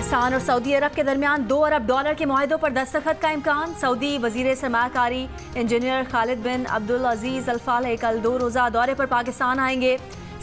पाकिस्तान और सऊदी अरब के दरमियान $2 अरब के मुआहदों पर दस्तखत का इम्कान। सऊदी वजीर सरमायाकारी इंजीनियर खालिद बिन अब्दुल अजीज अल फालेह कल 2 रोज़ा दौरे पर पाकिस्तान आएंगे।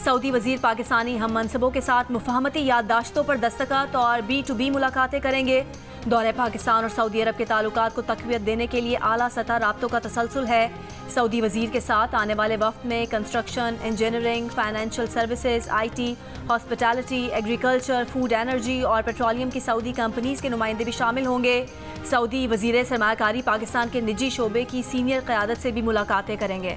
सऊदी वजीर पाकिस्तानी हम मनसबों के साथ मुफाहमती याददाश्तों पर दस्तखत और B2B मुलाकातें करेंगे। दौरे पाकिस्तान और सऊदी अरब के ताल्लुकात को तक़वियत देने के लिए आला सतह राब्तों का तसलसल है। सऊदी वजीर के साथ आने वाले वफ्त में construction, engineering, financial services, IT, hospitality, agriculture, food energy और पेट्रोलियम की सऊदी कंपनीज के नुमाइंदे भी शामिल होंगे। सऊदी वजीर सरमायाकारी पाकिस्तान के निजी शोबे की सीनियर क़यादत से भी मुलाकातें करेंगे।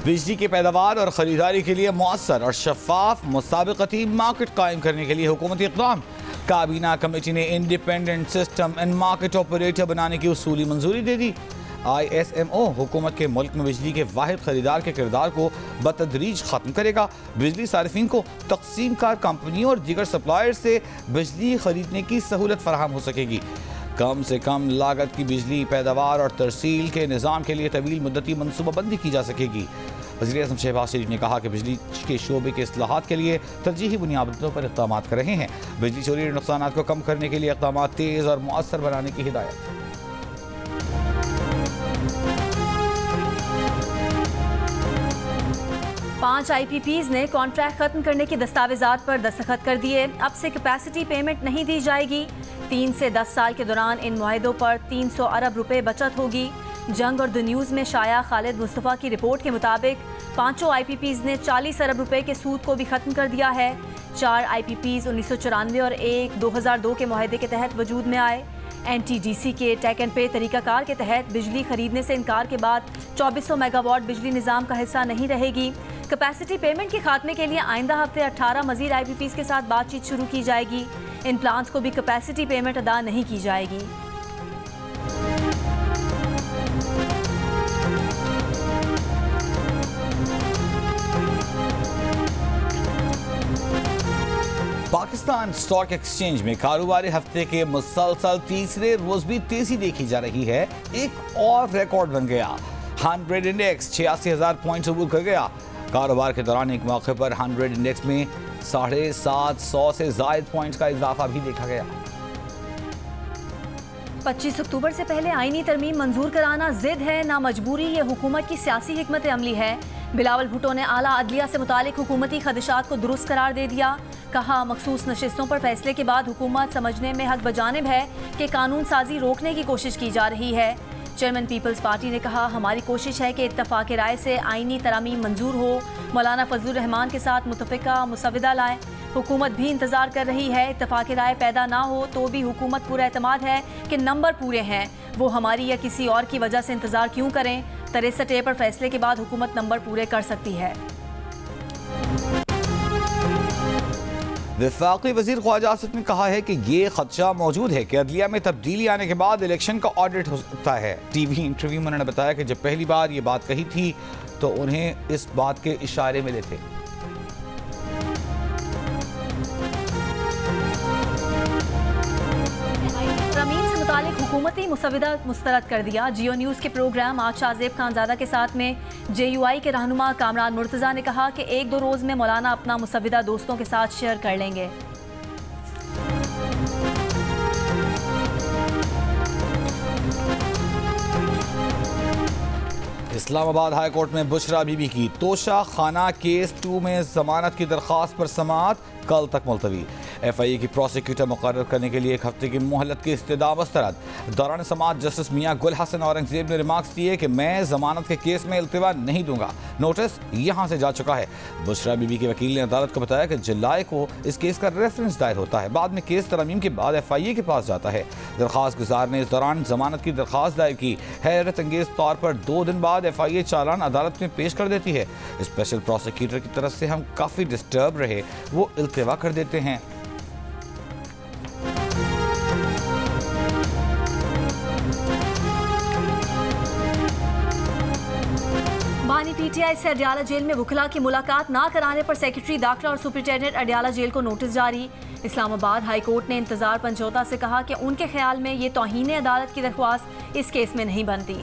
बिजली की पैदावार और ख़रीदारी के लिए मौसर और शफाफ मुसाबिकती मार्केट कायम करने के लिए हुकूमती इक़दाम। काबीना कमेटी ने independent system and market operator बनाने की उसूली मंजूरी दे दी। ISMO हुकूमत के मुल्क में बिजली के वाहिद खरीदार के किरदार को बतदरीज ख़त्म करेगा। बिजली सारिफिन को तकसीम कार कंपनियों और दीगर सप्लायर से बिजली खरीदने की सहूलत फराहम हो सकेगी। कम से कम लागत की बिजली पैदावार और तरसील के निज़ाम के लिए तवील मुद्दती मनसूबाबंदी की जा सकेगी। वज़ीर आज़म शहबाज शरीफ ने कहा कि बिजली के शोबे के इस्लाहात के लिए तरजीही बुनियादों पर इक़दाम कर रहे हैं। बिजली चोरी और नुकसान को कम करने के लिए इक़दाम तेज़ और मौसर बनाने की हिदायत। 5 IPPs ने कॉन्ट्रैक्ट खत्म करने की दस्तावेजात पर दस्तखत कर दिए। अब से कैपेसिटी पेमेंट नहीं दी जाएगी। 3 से 10 साल के दौरान इन मुआहदों पर 300 अरब रुपए बचत होगी। जंग और द न्यूज़ में शाया खालिद मुस्तफ़ा की रिपोर्ट के मुताबिक 5 IPPs ने 40 अरब रुपए के सूद को भी खत्म कर दिया है। 4 IPPs 1994 और एक 2002 के मुआहदे के तहत वजूद में आए। NTDC के टेक एंड पे तरीकाकार के तहत बिजली खरीदने से इनकार के बाद 2400 मेगावाट बिजली निज़ाम का हिस्सा नहीं रहेगी। कैपेसिटी पेमेंट के खात्मे के लिए आइंदा हफ्ते 18 मजीद IPPs के साथ बातचीत शुरू की जाएगी। इन प्लांट्स को भी कैपेसिटी पेमेंट अदा नहीं की जाएगी। पाकिस्तान स्टॉक एक्सचेंज में कारोबारी हफ्ते के मुसलसल तीसरे रोज भी तेजी देखी जा रही है। एक और रिकॉर्ड बन गया। 100 इंडेक्स 86,000 पॉइंट अबूर कर गया। कारोबार के दौरान एक मौके पर 100 इंडेक्स में 750 से ज़ायद पॉइंट्स का इजाफा भी देखा गया। 25 अक्टूबर से पहले आईनी तरमीम मंजूर कराना जिद है ना मजबूरी, ये हुकूमत की सियासी हिकमत अमली है। बिलावल भुट्टो ने आला अदलिया से मुतालिक हुकूमती खदशात को दुरुस्त करार दे दिया। कहा, मखसूस नशिस्तों पर फैसले के बाद हुकूमत समझने में हक बजानिब है कि कानून साजी रोकने की कोशिश की जा रही है। चेयरमैन पीपल्स पार्टी ने कहा, हमारी कोशिश है कि इत्तफाक राय से आईनी तरामीम मंजूर हो। मौलाना फजलुर रहमान के साथ मुतफ़िका मुसविदा लाएं। हुकूमत भी इंतजार कर रही है। इत्तफाक राय पैदा ना हो तो भी हुकूमत पूरा एतमाद है कि नंबर पूरे हैं। वो हमारी या किसी और की वजह से इंतजार क्यों करें। 63A पर फैसले के बाद हुकूमत नंबर पूरे कर सकती है। वफाकी वज़ीर ख्वाजा आसिफ ने कहा है कि ये खदशा मौजूद है कि अदलिया में तब्दीली आने के बाद इलेक्शन का ऑडिट हो सकता है। TV इंटरव्यू में उन्होंने बताया कि जब पहली बार ये बात कही थी तो उन्हें इस बात के इशारे मिले थे। हुकूमती मुसविदा मुस्तरद कर दिया। जियो न्यूज़ के प्रोग्राम आज शाहजेब खानजादा के साथ में JUI के रहनुमा कामरान मुर्तज़ा ने कहा कि 1-2 रोज़ में मौलाना अपना मुसविदा दोस्तों के साथ शेयर कर लेंगे। इस्लामाबाद हाई कोर्ट में बुशरा बीबी की तोशा खाना केस 2 में जमानत की दरख्वास्त पर समाअत कल तक मुलतवी। FIA की प्रोसिक्यूटर मुकर्रर करने के लिए 1 हफ्ते की मोहलत की इस्तदा मुस्तरद। दौरान समाअत जस्टिस मियां गुल हसन औरंगजेब ने रिमार्क्स दिए कि मैं जमानत के केस में इल्तिवा नहीं दूंगा। नोटिस यहां से जा चुका है। बुशरा बीबी के वकील ने अदालत को बताया कि जुलाई को इस केस का रेफरेंस दायर होता है। बाद में केस तरमीम के बाद FIA के पास जाता है। दरख्वास्त गुजार ने इस दौरान जमानत की दरख्वास्त दायर की। हैरत अंगेज तौर पर 2 दिन बाद FIA चालान अदालत में पेश कर देती है। स्पेशल प्रोसिक्यूटर की तरफ से हम काफ़ी डिस्टर्ब रहे, वो इल्तिवा कर देते हैं। बानी PTI से अडियाला जेल में वुकला की मुलाकात ना कराने पर सेक्रेटरी दाखिला और सुपरिटेंडेंट अडियाला जेल को नोटिस जारी। इस्लामाबाद हाई कोर्ट ने इंतजार पंजोता से कहा कि उनके ख्याल में ये तौहीन अदालत की दरख्वास्त इस केस में नहीं बनती।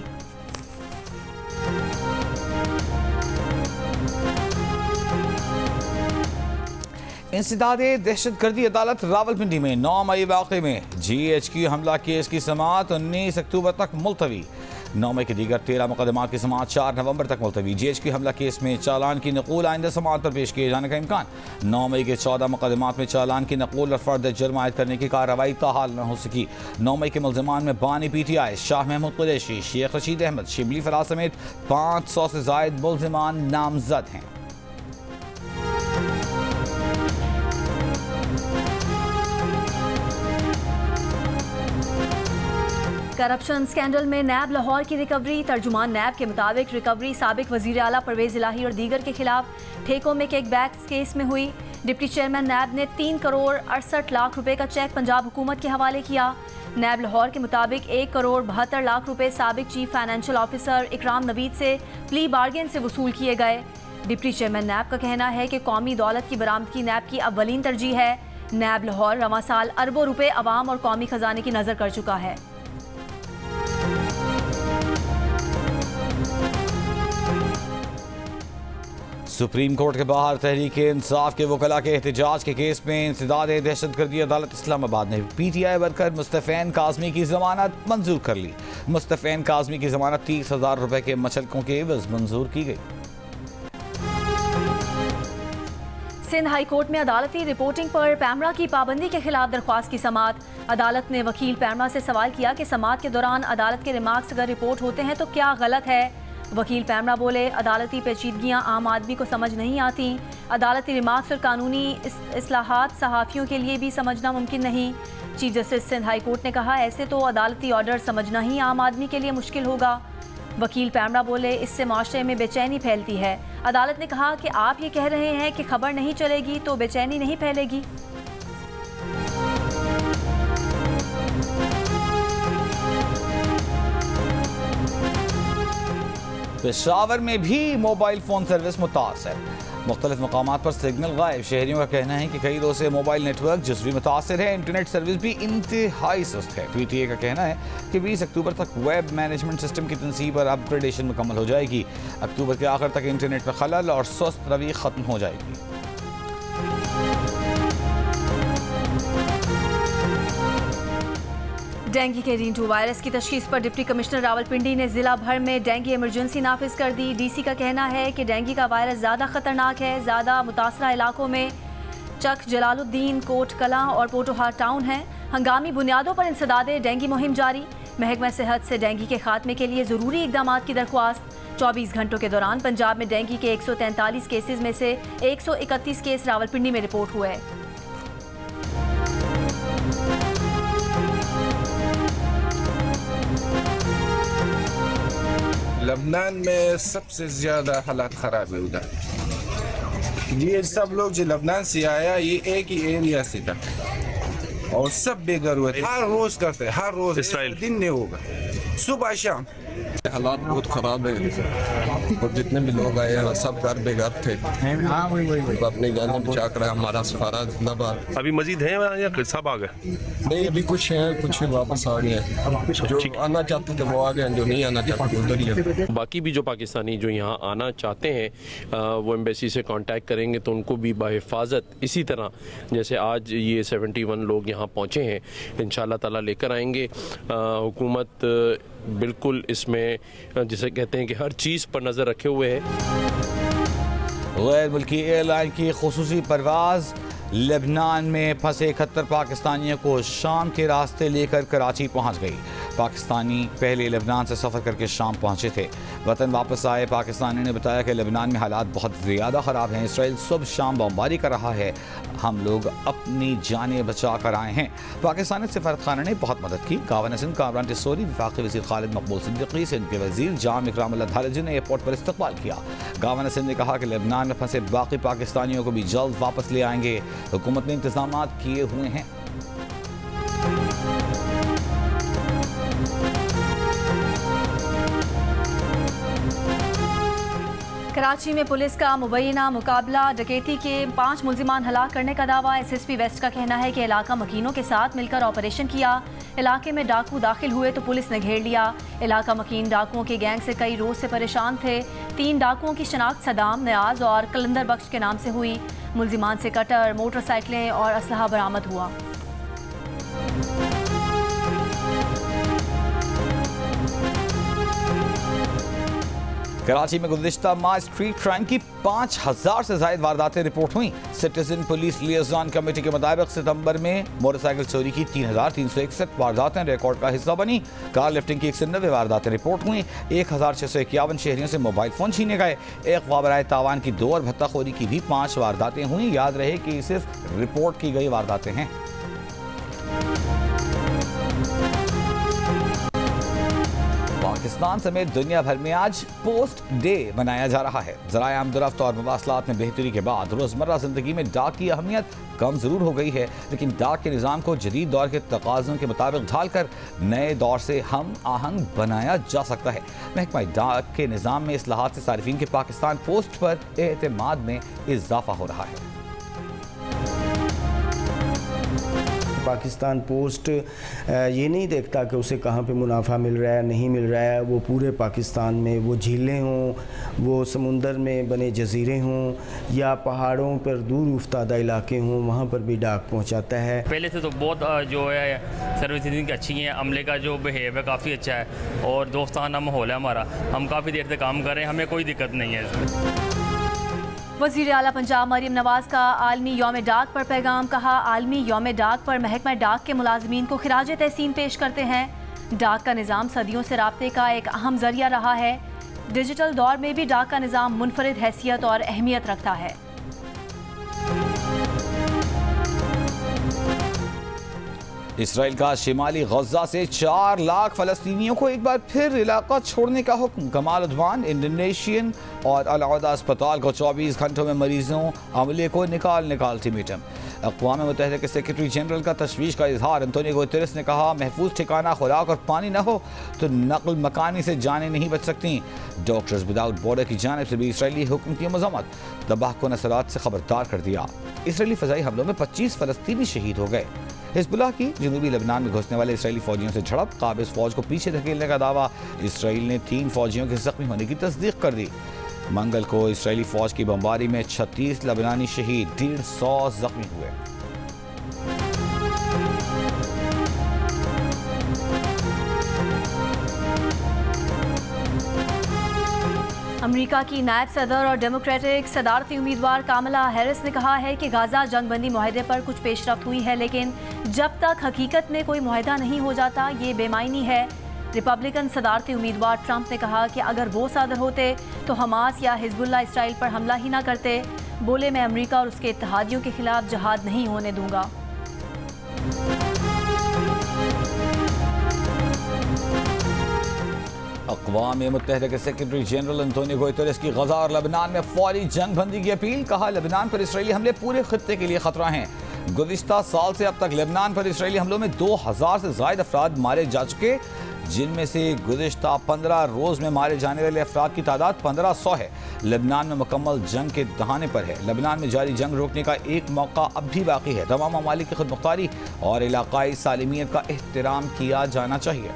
इंसदादे दहशतगर्दी अदालत रावलपिंडी में 9 मई वाक़े में GHQ हमला केस की समाअत 19 अक्टूबर तक मुलतवी। 9 मई के दीगर 13 मुकदमात की समाअत 4 नवंबर तक मुलतवी। GHQ हमला केस में चालान की नकूल आइंदा समाअत पर पेश किए जाने का इम्कान। 9 मई के 14 मुकदमात में चालान की नकूल और फर्द जुर्म आयद करने की कार्रवाई ताहाल न हो सकी। 9 मई के मुल्ज़िमान में बानी PTI शाह महमूद कुरैशी, शेख रशीद अहमद, शिबली फराज समेत 500 से जायद मुल्ज़िमान नामजद हैं। करप्शन स्कैंडल में नैब लाहौर की रिकवरी। तर्जुमान नैब के मुताबिक रिकवरी साबिक वजीर आला परवेज इलाही और दीगर के खिलाफ ठेकों में किकबैक केस में हुई। डिप्टी चेयरमैन नैब ने 3 करोड़ 68 लाख रुपए का चेक पंजाब हुकूमत के हवाले किया। नैब लाहौर के मुताबिक 1 करोड़ 72 लाख रुपए साबिक चीफ फाइनेंशियल ऑफिसर इकराम नवीद से प्ली बार्गेन से वसूल किए गए। डिप्टी चेयरमैन नैब का कहना है कि कौमी दौलत की बरामदगी नैब की अव्वलीन तरजीह है। नैब लाहौर रवां साल अरबों रुपए अवाम और कौमी खजाने की नजर कर चुका है। सुप्रीम कोर्ट के बाहर तहरीके इंसाफ के वकला के एहतजाज के केस में इंसदादे दहशतगर्दी अदालत इस्लामाबाद ने PTI वर्कर मुस्तफ़ैन काज़मी की जमानत मंजूर कर ली। मुस्तफ़ैन काज़मी की जमानत 30,000 रुपए के मचलकों के एवज मंजूर की गई। सिंध हाई कोर्ट में अदालती रिपोर्टिंग पर पैमरा की पाबंदी के खिलाफ दरख्वास्त की समाअत। अदालत ने वकील पैमरा से सवाल किया कि समाअत के दौरान अदालत के रिमार्क्स अगर रिपोर्ट होते हैं तो क्या गलत है। वकील पैमरा बोले, अदालती पेचीदगियां आम आदमी को समझ नहीं आती। अदालती रिमार्क्स और कानूनी इस्लाहात सहाफ़ियों के लिए भी समझना मुमकिन नहीं। Chief justice Sindh high court ने कहा, ऐसे तो अदालती ऑर्डर समझना ही आम आदमी के लिए मुश्किल होगा। वकील पैमरा बोले, इससे माशरे में बेचैनी फैलती है। अदालत ने कहा कि आप ये कह रहे हैं कि खबर नहीं चलेगी तो बेचैनी नहीं फैलेगी। पेशावर में भी मोबाइल फ़ोन सर्विस मुतासर। मुख्तलिफ मकामात पर सिग्नल गायब। शहरियों का कहना है कि कई रोज से मोबाइल नेटवर्क जज़वी मुतासर है। इंटरनेट सर्विस भी इंतहाई सुस्त है। PTA का कहना है कि 20 अक्टूबर तक वेब मैनेजमेंट सिस्टम की तनसीब और अपग्रेडेशन मुकम्मल हो जाएगी। अक्टूबर के आखिर तक इंटरनेट में खलल और सुस्त रवि ख़त्म हो जाएगी। डेंगू के रीन 2 वायरस की तशखीस पर डिप्टी कमिश्नर रावलपिंडी ने जिला भर में डेंगू इमरजेंसी नाफिज कर दी। DC का कहना है कि डेंगू का वायरस ज़्यादा खतरनाक है। ज़्यादा मुतासरा इलाकों में चक, जलालुद्दीन, कोट कलां और पोटोहार टाउन हैं। हंगामी बुनियादों पर इंसदादे डेंगू मुहिम जारी। महकमा सेहत से डेंगू के खात्मे के लिए ज़रूरी इकदाम की दरख्वास्त। 24 घंटों के दौरान पंजाब में डेंगू के 143 केसेज में से 131 केस रावलपिंडी में रिपोर्ट हुए। लबनान में सबसे ज़्यादा हालात ख़राब है उधर। ये सब लोग जो लबनान से आया ये एक ही एरिया से था और सब बेघर हुए थे। हर रोज करते, हर रोज, दिन नहीं होगा, सुबह शाम। हालात बहुत ख़राब है और जितने भी लोग आए हैं सब घर बेघर थे। अपने जाने बचा कर हमारा सफारा जिंदाबाद। अभी मजीद है या सब आ गए? नहीं, अभी कुछ है, कुछ वापस आ गए। जो आना चाहते थे वो आ गए, जो नहीं आना चाहते उधर ही है। बाकी भी जो पाकिस्तानी जो यहाँ आना चाहते हैं वो एम्बेसी से कांटेक्ट करेंगे तो उनको भी बाहिफाजत इसी तरह जैसे आज ये 71 लोग यहाँ पहुँचे हैं इंशाअल्लाह ताला लेकर आएंगे। हुकूमत बिल्कुल इसमें जिसे कहते हैं कि हर चीज़ पर नज़र रखे हुए है। गैर मुल्की एयरलाइन की खुसूसी परवाज़। लेबनान में फंसे 71 पाकिस्तानियों को शाम के रास्ते लेकर कराची पहुंच गई। पाकिस्तानी पहले लेबनान से सफ़र करके शाम पहुंचे थे। वतन वापस आए पाकिस्तानी ने बताया कि लेबनान में हालात बहुत ज़्यादा ख़राब हैं। इसराइल सुबह शाम बमबारी कर रहा है। हम लोग अपनी जानें बचा कर आए हैं। पाकिस्तानी सफारतखाना ने बहुत मदद की। गवर्नर सिंध कामरान टिसोरी, वफाकी वज़ीर खालिद मकबूल सिद्दीकी, सिंध के वज़ीर जाम इकरामुल्लाह धालजी ने एयरपोर्ट पर इस्तकबाल किया। गवर्नर सिंध ने कहा कि लेबनान में फंसे बाकी पाकिस्तानियों को भी जल्द वापस ले आएंगे। हुकूमत ने इंतजाम किए हुए हैं। कराची में पुलिस का मुबैना मुकाबला। डकैती के 5 मुल्जिमान हलाक करने का दावा। SSP वेस्ट का कहना है कि इलाका मकीनों के साथ मिलकर ऑपरेशन किया। इलाके में डाकू दाखिल हुए तो पुलिस ने घेर लिया। इलाका मकीन डाकुओं के गैंग से कई रोज से परेशान थे। 3 डाकुओं की शनाख्त सदाम, नियाज और कलंदर बख्श के नाम से हुई। मुलजिमान से कटर, मोटरसाइकिलें और असलहा बरामद हुआ। कराची में गुज़िश्ता माह स्ट्रीट क्राइम की 5000 से ज़ायद वारदातें रिपोर्ट हुई। सिटीजन पुलिस लियाज़न कमेटी के मुताबिक सितंबर में मोटरसाइकिल चोरी की 3361 वारदातें रिकॉर्ड का हिस्सा बनी। कार लिफ्टिंग की 190 वारदातें रिपोर्ट हुई। 1651 शहरियों से मोबाइल फ़ोन छीने गए। एक वाबराए तावान की 2 और भत्ताखोरी की भी 5 वारदातें हुई। याद रहे कि सिर्फ रिपोर्ट की गई वारदातें हैं। पाकिस्तान समेत दुनिया भर में आज पोस्ट डे मनाया जा रहा है। ज़राए आमदरफ्त और मवासलात में बेहतरी के बाद रोज़मर्रा ज़िंदगी में डाक की अहमियत कम ज़रूर हो गई है, लेकिन डाक के निज़ाम को जदीद दौर के तकाज़ों के मुताबिक ढालकर नए दौर से हम आहंग बनाया जा सकता है। महकमा डाक के निज़ाम में इस्लाहात से सारिफीन के पाकिस्तान पोस्ट पर एतमाद में इजाफा हो रहा है। पाकिस्तान पोस्ट ये नहीं देखता कि उसे कहाँ पे मुनाफा मिल रहा है, नहीं मिल रहा है। वो पूरे पाकिस्तान में, वो झीलें हों, वो समुंदर में बने जजीरे हों या पहाड़ों पर दूर उफ्तादा इलाके हों, वहाँ पर भी डाक पहुँचाता है। पहले से तो बहुत जो है सर्विस इनकी अच्छी है, अमले का जो बिहेव है काफ़ी अच्छा है और दोस्ताना माहौल है हमारा। हम काफ़ी देर से काम कर रहे हैं, हमें कोई दिक्कत नहीं है इसमें। वज़ीर आला पंजाब मरियम नवाज़ का आलमी यौम डाक पर पैगाम। कहा, आलमी यौम डाक पर महकमा डाक के मुलाजमीन को खिराज तहसीन पेश करते हैं। डाक का निज़ाम सदियों से राब्ते का एक अहम जरिया रहा है। डिजिटल दौर में भी डाक का निज़ाम मुनफरिद हैसियत और अहमियत रखता है। इसराइल का शिमाली गजा से 4 लाख फ़लस्तीनियों को एक बार फिर इलाका छोड़ने का हुक्म। कमाल उद्वान इंडोनेशियन और अलअदा अस्पताल को 24 घंटों में मरीजों अमले को निकाल अल्टीमेटम। अक़वाम मुत्तहिदा के सेक्रेटरी जनरल का तशवीश का इजहार। अंतोनियो गुतेरेस ने कहा, महफूज ठिकाना, खुराक और पानी न हो तो नकल मकानी से जानें नहीं बच सकती। डॉक्टर्स विदाउट बॉर्डर की जानिब से भी इसराइली हुक्म की मज़म्मत। तबाहकुन असरात से खबरदार कर दिया। इसराइली फ़ज़ाई हमलों में 25 फ़लस्तीनी शहीद हो गए। हिज़्बुल्लाह की जनूबी लेबनान में घुसने वाले इसराइली फ़ौजियों से झड़प। काबिज़ फ़ौज को पीछे धकेलने का दावा। इसराइल ने 3 फ़ौजियों के ज़ख्मी होने की तस्दीक कर दी। मंगल को इसराइली फ़ौज की बमबारी में 36 लेबनानी शहीद, 150 ज़ख्मी हुए। अमेरिका की नायब सदर और डेमोक्रेटिक सदारती उम्मीदवार कामला हैरिस ने कहा है कि गाजा जंगबंदी मुआहदे पर कुछ पेशरफ्त हुई है, लेकिन जब तक हकीकत में कोई मुआहदा नहीं हो जाता ये बेमायनी है। रिपब्लिकन सदारती उम्मीदवार ट्रंप ने कहा कि अगर वो सदर होते तो हमास या हिजबुल्लाह इसराइल पर हमला ही ना करते। बोले, मैं अमेरिका और उसके इत्तेहादियों के खिलाफ जहाद नहीं होने दूंगा। अक़वाम मुत्तहिदा के सेक्रेटरी जनरल अंतोनियो गुतेरेस की गजा और लेबनान में फौरी जंग बंदी की अपील। कहा, लेबनान पर इसराइली हमले पूरे खित्ते के लिए खतरा हैं। गुज़िश्ता साल से अब तक लेबनान पर इसराइली हमलों में 2000 से ज़ायद अफराद मारे जा चुके, जिनमें से गुज़िश्ता 15 रोज़ में मारे जाने वाले अफराद की तादाद 1500 है। लेबनान में मुकम्मल जंग के दहाने पर है। लेबनान में जारी जंग रोकने का एक मौका अब भी बाकी है। तमाम ममालिक की खुदमुख्तारी और इलाकाई सालिमियत का एहतराम किया जाना चाहिए।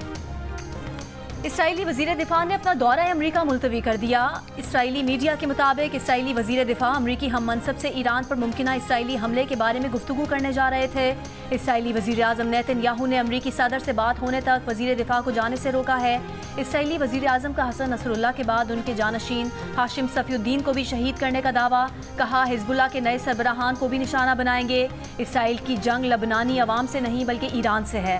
इसराइली वज़ीर दिफा ने अपना दौरा अमरीका मुलतवी कर दिया। इसराइली मीडिया के मुताबिक इसराइली वज़ीर दिफा अमरीकी हम मनसब से ईरान पर मुमकिन इसराइली हमले के बारे में गुफ्तगू करने जा रहे थे। इसराइली वज़ीर आज़म नेतन्याहू ने अमरीकी सदर से बात होने तक वज़ीर दिफा को जाने से रोका है। इसराइली वज़ीर आज़म का हसन नसरुल्लाह के बाद उनके जानशीन हाशिम सफ़ीउद्दीन को भी शहीद करने का दावा। कहा, हिजबुल्लाह के नए सरबराहान को भी निशाना बनाएंगे। इसराइल की जंग लबनानी अवाम से नहीं बल्कि ईरान से है।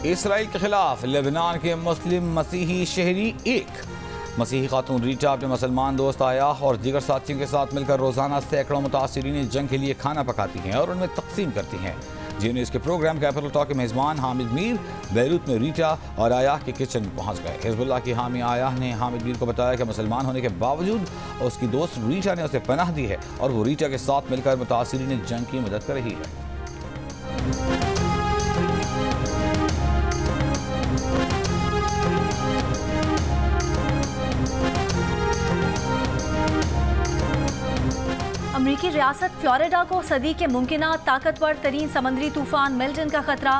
इसराइल के खिलाफ लेबनान के मुस्लिम मसीही शहरी एक मसीही खातून रीटा अपने मुसलमान दोस्त आयाह और दीगर साथियों के साथ मिलकर रोज़ाना सैकड़ों मुतासिरीन जंग के लिए खाना पकाती हैं और उनमें तकसीम करती हैं। जिन्हें इसके प्रोग्राम कैपिटल टॉक के मेज़बान हामिद मीर बैरूत में रीटा और आयाह के किचन में पहुँच गए। हिजबुल्लाह की हामी आयाह ने हामिद मीर को बताया कि मुसलमान होने के बावजूद उसकी दोस्त रीटा ने उसे पनाह दी है और वो रीटा के साथ मिलकर मुतासिरीन जंग की मदद कर रही है। अमरीकी रियासत फ्लोरिडा को सदी के मुमकिना ताकतवर तरीन समंदरी तूफान मिल्टन का खतरा।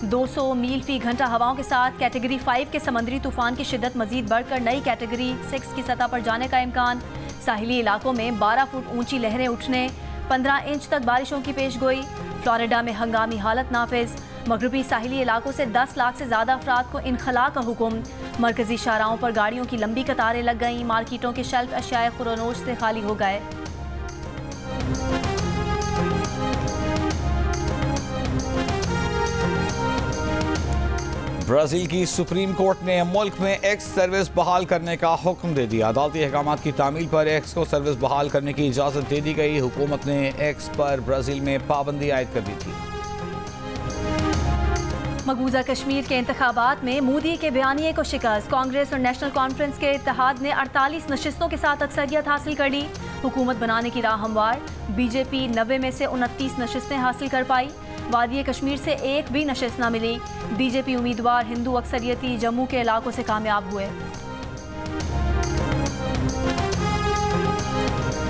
200 मील फी घंटा हवाओं के साथ कैटेगरी 5 के समंदरी तूफान की शिद्दत मजीद बढ़कर नई कैटेगरी 6 की सतह पर जाने का इम्कान। साहिली इलाकों में 12 फुट ऊंची लहरें उठने, 15 इंच तक बारिशों की पेशगोई। फ्लोरिडा में हंगामी हालत नाफिज। मगरबी साहिली इलाकों से 10 लाख से ज़्यादा अफराद को इनखला का हुक्म। मरकजी शाहराहों पर गाड़ियों की लंबी कतारें लग गईं। मार्केटों के शेल्फ अशियाए खुरोनोश से खाली हो गए। ब्राज़ील की सुप्रीम कोर्ट ने मुल्क में एक्स सर्विस बहाल करने का हुक्म दे दिया। अदालती अहकामात की तामील पर एक्स को सर्विस बहाल करने की इजाज़त दे दी गई। हुकूमत ने एक्स पर ब्राज़ील में पाबंदी आयद कर दी थी। मकबूजा कश्मीर के इंतखाबात में मोदी के बयानिए को शिकस्त। कांग्रेस और नेशनल कॉन्फ्रेंस के इत्तेहाद ने 48 नशिस्तों के साथ अक्सरियत हासिल कर ली। हुकूमत बनाने की राह हमवार। बीजेपी 90 में से 29 नशिस्तें हासिल कर पाई। वादी कश्मीर से एक भी नशिस्त न मिली। बीजेपी उम्मीदवार हिंदू अक्सरियती जम्मू के इलाकों से कामयाब हुए।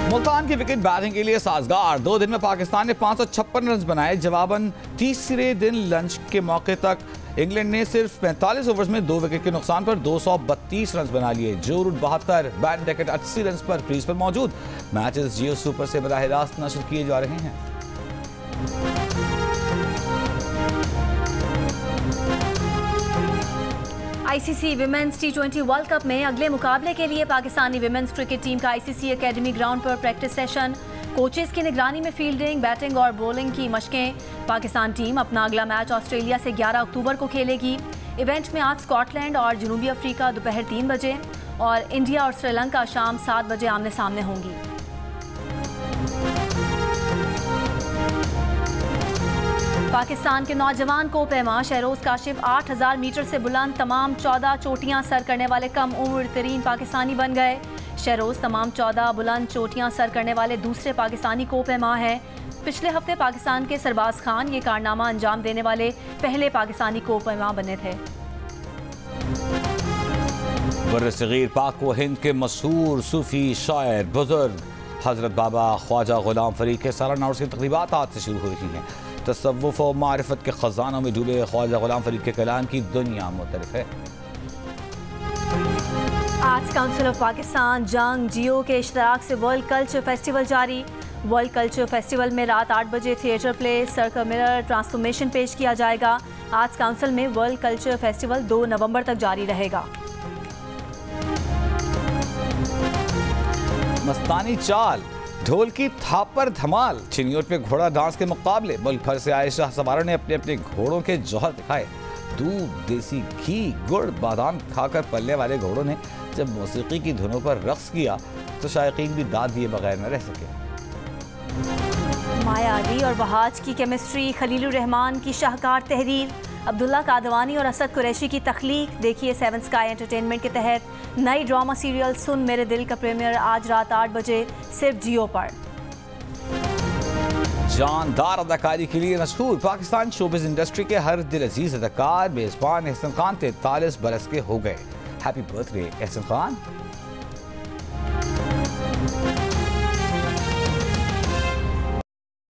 मुल्तान की विकेट बैटिंग के लिए साजगार। 2 दिन में पाकिस्तान ने 556 रन बनाए। जवाबन तीसरे दिन लंच के मौके तक इंग्लैंड ने सिर्फ 45 ओवर्स में 2 विकेट के नुकसान पर 232 रन बना लिए। जो रूट 72, बैन डेकेट 80 रन पर क्रीज पर मौजूद। मैचेस जियो सुपर से बराह रास्त नशर किए जा रहे हैं। ICC women's T20 world cup में अगले मुकाबले के लिए पाकिस्तानी विमेंस क्रिकेट टीम का आईसीसी एकेडमी ग्राउंड पर प्रैक्टिस सेशन। कोचेस की निगरानी में फील्डिंग, बैटिंग और बॉलिंग की मशकें। पाकिस्तान टीम अपना अगला मैच ऑस्ट्रेलिया से 11 अक्टूबर को खेलेगी। इवेंट में आज स्कॉटलैंड और जनूबी अफ्रीका दोपहर 3 बजे और इंडिया और श्रीलंका शाम 7 बजे आमने सामने होंगी। पाकिस्तान के नौजवान को पैमा शहरोज काशिफ 8000 मीटर से बुलंद तमाम 14 चोटियां सर करने वाले कम उम्र तरीन पाकिस्तानी बन गए। शहरोज तमाम 14 बुलंद चोटियां सर करने वाले दूसरे पाकिस्तानी को पैमा है। पिछले हफ्ते पाकिस्तान के सरबाज खान ये कारनामा अंजाम देने वाले पहले पाकिस्तानी को पैमा बने थे। बर्र-ए-सगीर पाक व हिंद के मशहूर सूफी शायर बुजुर्ग हजरत बाबा ख्वाजा गुलाम फरीद के सालाना उर्स की तकरीबात आज से शुरू हो रही हैं। तसव्वुफ और मारिफत के खजानों में डूबे ख्वाजा गुलाम फरीद के कलाम की दुनिया मुतरिफ है। आज काउंसिल ऑफ पाकिस्तान जंग जियो के इश्तराक से वर्ल्ड कल्चर फेस्टिवल जारी। वर्ल्ड कल्चर फेस्टिवल में रात 8 बजे theatre play circle mirror transformation पेश किया जाएगा। आज काउंसिल में वर्ल्ड कल्चर फेस्टिवल 2 नवंबर तक जारी रहेगा। मस्तानी चाल, ढोल की थाप पर धमाल, चिनियोट पे घोड़ा डांस के मुकाबले। मुल्क भर से आए शाह सवारों ने अपने अपने घोड़ों के जौहर दिखाए। दूध, देसी घी, गुड़, बादाम खाकर पलने वाले घोड़ों ने जब मौसीकी की धुनों पर रक्स किया तो शायकीन भी दाद दिए बगैर न रह सके। माया अली और वहाज की केमिस्ट्री, खलीलुर रहमान की शाहकार तहरीर, अब्दुल्ला कादवानी और असद कुरैशी की तख्लीक। देखिए 7 स्काई एंटरटेनमेंट के तहत नई ड्रामा सीरियल सुन मेरे दिल का प्रीमियर आज रात 8 बजे सिर्फ जियो पर। जानदार अदाकारी के लिए मशहूर पाकिस्तान शोबिज़ इंडस्ट्री के हर दिल अजीज अदाकार मेज़बान एहसन खान 43 बरस के हो गए। Happy birthday Ehsan Khan.